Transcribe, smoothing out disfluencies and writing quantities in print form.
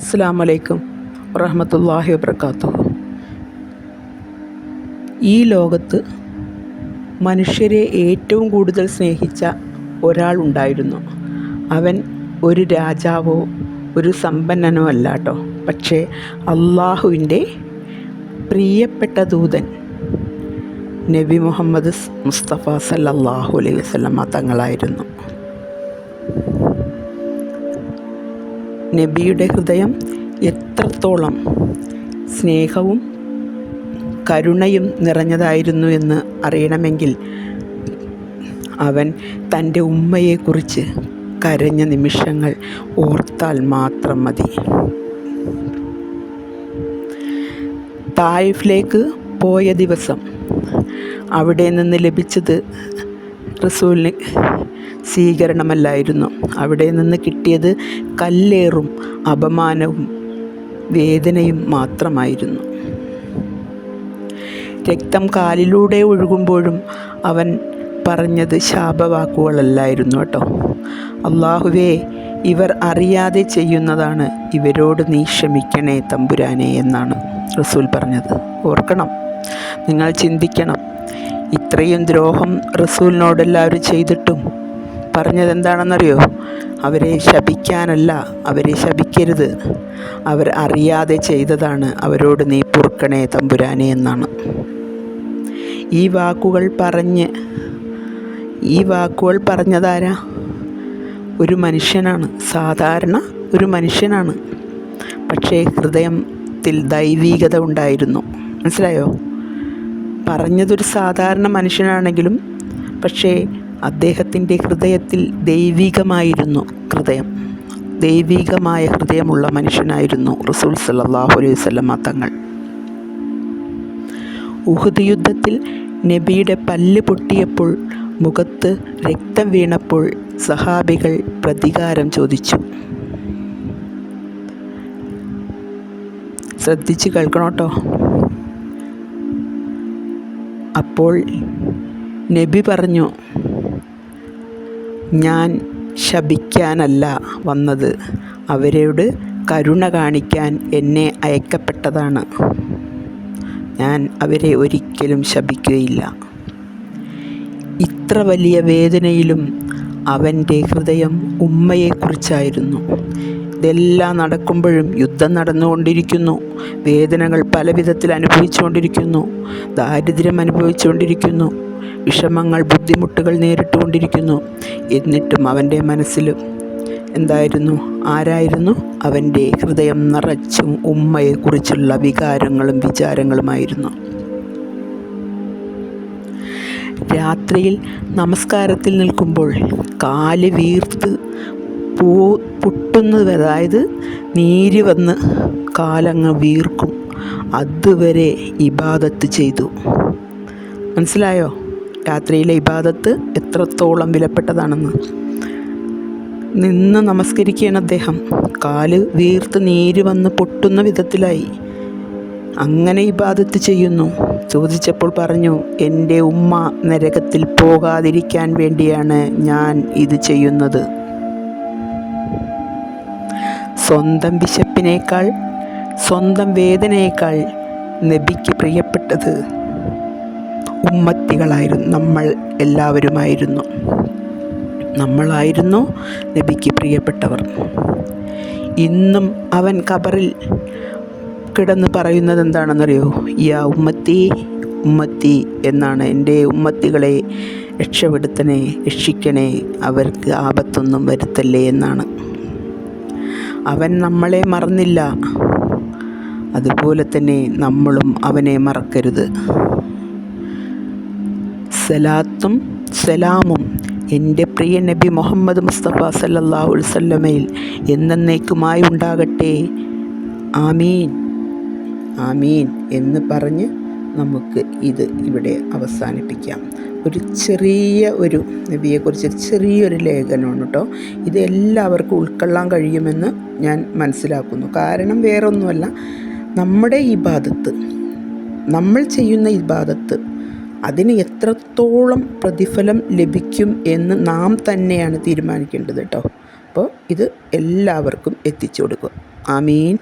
അസ്സലാമു അലൈക്കും വറഹ്മത്തുള്ളാഹി വബറകാതുഹു. ഈ ലോകത്ത് മനുഷ്യരെ ഏറ്റവും കൂടുതൽ സ്നേഹിച്ച ഒരാളുണ്ടായിരുന്നു. അവൻ ഒരു രാജാവോ ഒരു സമ്പന്നനോ അല്ല കേട്ടോ. പക്ഷേ അള്ളാഹുവിൻ്റെ പ്രിയപ്പെട്ട ദൂതൻ നബി മുഹമ്മദ് മുസ്തഫ സല്ലല്ലാഹു അലൈഹി വസല്ലമ തങ്ങളായിരുന്നു. നബിയുടെ ഹൃദയം എത്രത്തോളം സ്നേഹവും കരുണയും നിറഞ്ഞതായിരുന്നു എന്ന് അറിയണമെങ്കിൽ അവൻ തൻ്റെ ഉമ്മയെക്കുറിച്ച് കരഞ്ഞ നിമിഷങ്ങൾ ഓർത്താൽ മാത്രം മതി. തായിഫിലേക്ക് പോയ ദിവസം അവിടെ നിന്ന് ലഭിച്ചത് റസൂലിന് സ്വീകരണമല്ലായിരുന്നു. അവിടെ നിന്ന് കിട്ടിയത് കല്ലേറും അപമാനവും വേദനയും മാത്രമായിരുന്നു. രക്തം കാലിലൂടെ ഒഴുകുമ്പോഴും അവൻ പറഞ്ഞത് ശാപവാക്കുകളല്ലായിരുന്നു കേട്ടോ. അള്ളാഹുവേ, ഇവർ അറിയാതെ ചെയ്യുന്നതാണ്, ഇവരോട് നീ ക്ഷമിക്കണേ തമ്പുരാനെ എന്നാണ് റസൂൽ പറഞ്ഞത്. ഓർക്കണം, നിങ്ങൾ ചിന്തിക്കണം, ഇത്രയും ദ്രോഹം റസൂലിനോടെല്ലാവരും ചെയ്തിട്ടും പറഞ്ഞത് എന്താണെന്നറിയോ? അവരെ ശപിക്കാനല്ല, അവരെ ശപിക്കരുത്, അവർ അറിയാതെ ചെയ്തതാണ്, അവരോട് നീ പൊറുക്കണേ തമ്പുരാനെ എന്നാണ്. ഈ വാക്കുകൾ പറഞ്ഞതാരാ? ഒരു മനുഷ്യനാണ്, സാധാരണ ഒരു മനുഷ്യനാണ്. പക്ഷേ ഹൃദയത്തിൽ ദൈവീകത ഉണ്ടായിരുന്നു. മനസ്സിലായോ? പറഞ്ഞതൊരു സാധാരണ മനുഷ്യനാണെങ്കിലും പക്ഷേ അദ്ദേഹത്തിൻ്റെ ഹൃദയത്തിൽ ദൈവികമായ ഹൃദയമുള്ള മനുഷ്യനായിരുന്നു റസൂൽ സല്ലല്ലാഹു അലൈഹി വസല്ലമ തങ്ങൾ. ഉഹുദ് യുദ്ധത്തിൽ നബിയുടെ പല്ല് പൊട്ടിയപ്പോൾ, മുഖത്ത് രക്തം വീണപ്പോൾ സഹാബികൾ പ്രതികാരം ചോദിച്ചു. ശ്രദ്ധിച്ച് കേൾക്കണം കേട്ടോ. അപ്പോൾ നബി പറഞ്ഞു, ഞാൻ ശപിക്കാനല്ല വന്നത്, അവരോട് കരുണ കാണിക്കാൻ എന്നെ അയക്കപ്പെട്ടതാണ്. ഞാൻ അവരെ ഒരിക്കലും ശപിക്കുകയില്ല. ഇത്ര വലിയ വേദനയിലും അവൻ്റെ ഹൃദയം ഉമ്മയെക്കുറിച്ചായിരുന്നു. ഇതെല്ലാം നടക്കുമ്പോഴും യുദ്ധം നടന്നുകൊണ്ടിരിക്കുന്നു, വേദനകൾ പല വിധത്തിൽ അനുഭവിച്ചുകൊണ്ടിരിക്കുന്നു, ദാരിദ്ര്യം അനുഭവിച്ചുകൊണ്ടിരിക്കുന്നു, വിഷമങ്ങൾ ബുദ്ധിമുട്ടുകൾ നേരിട്ടുകൊണ്ടിരിക്കുന്നു. എന്നിട്ടും അവൻ്റെ മനസ്സിൽ എന്തായിരുന്നു? ആരായിരുന്നു? അവൻ്റെ ഹൃദയം നിറച്ചും ഉമ്മയെക്കുറിച്ചുള്ള വികാരങ്ങളും വിചാരങ്ങളുമായിരുന്നു. രാത്രിയിൽ നമസ്കാരത്തിൽ നിൽക്കുമ്പോൾ കാല് വീർത്ത് പൊട്ടുന്നത്, അതായത് നീര് വന്ന് കാലങ്ങ് വീർക്കും, അതുവരെ ഇബാദത്ത് ചെയ്തു. മനസ്സിലായോ? രാത്രിയിലെ ഇബാദത്ത് എത്രത്തോളം വിലപ്പെട്ടതാണെന്ന്. നിന്ന് നമസ്കരിക്കുകയാണ് അദ്ദേഹം. കാല് വീർത്ത് നീര് വന്ന് പൊട്ടുന്ന വിധത്തിലായി. അങ്ങനെ ഇബാദത്ത് ചെയ്യുന്നു. ചോദിച്ചപ്പോൾ പറഞ്ഞു, എൻ്റെ ഉമ്മ നരകത്തിൽ പോകാതിരിക്കാൻ വേണ്ടിയാണ് ഞാൻ ഇത് ചെയ്യുന്നത്. സ്വന്തം വിശപ്പിനേക്കാൾ, സ്വന്തം വേദനയേക്കാൾ നബിക്ക് പ്രിയപ്പെട്ടത് ഉമ്മത്തികളായിരുന്നു, നമ്മൾ എല്ലാവരുമായിരുന്നു. നമ്മളായിരുന്നു നബിക്ക് പ്രിയപ്പെട്ടവർ. ഇന്നും അവൻ ഖബറിൽ കിടന്ന് പറയുന്നത് എന്താണെന്നറിയോ? യാ ഉമ്മത്തി ഉമ്മത്തി എന്നാണ്. എൻ്റെ ഉമ്മത്തികളെ രക്ഷപ്പെടുത്തണേ, രക്ഷിക്കണേ, അവർക്ക് ആപത്തൊന്നും വരുത്തല്ലേ എന്നാണ്. അവൻ നമ്മളെ മറന്നില്ല, അതുപോലെ തന്നെ നമ്മളും അവനെ മറക്കരുത്. സലാത്തും സലാമും എൻ്റെ പ്രിയ നബി മുഹമ്മദ് മുസ്തഫ സല്ലല്ലാഹു അലൈഹി വസല്ലമയിൽ എന്നേക്കുമായി ഉണ്ടാകട്ടെ. ആമീൻ ആമീൻ എന്ന് പറഞ്ഞ് നമുക്ക് ഇത് ഇവിടെ അവസാനിപ്പിക്കാം. ഒരു നബിയെക്കുറിച്ച് ചെറിയൊരു ലേഖനമാണ് കേട്ടോ. ഇത് എല്ലാവർക്കും ഉൾക്കൊള്ളാൻ കഴിയുമെന്ന് ഞാൻ മനസ്സിലാക്കുന്നു. കാരണം വേറൊന്നുമല്ല, നമ്മുടെ ഇബാദത്ത്, നമ്മൾ ചെയ്യുന്ന ഇബാദത്ത് അതിന് എത്രത്തോളം പ്രതിഫലം ലഭിക്കും എന്ന് നാം തന്നെയാണ് തീരുമാനിക്കേണ്ടത് കേട്ടോ. അപ്പോൾ ഇത് എല്ലാവർക്കും എത്തിച്ചു കൊടുക്കുക. ആമീൻ.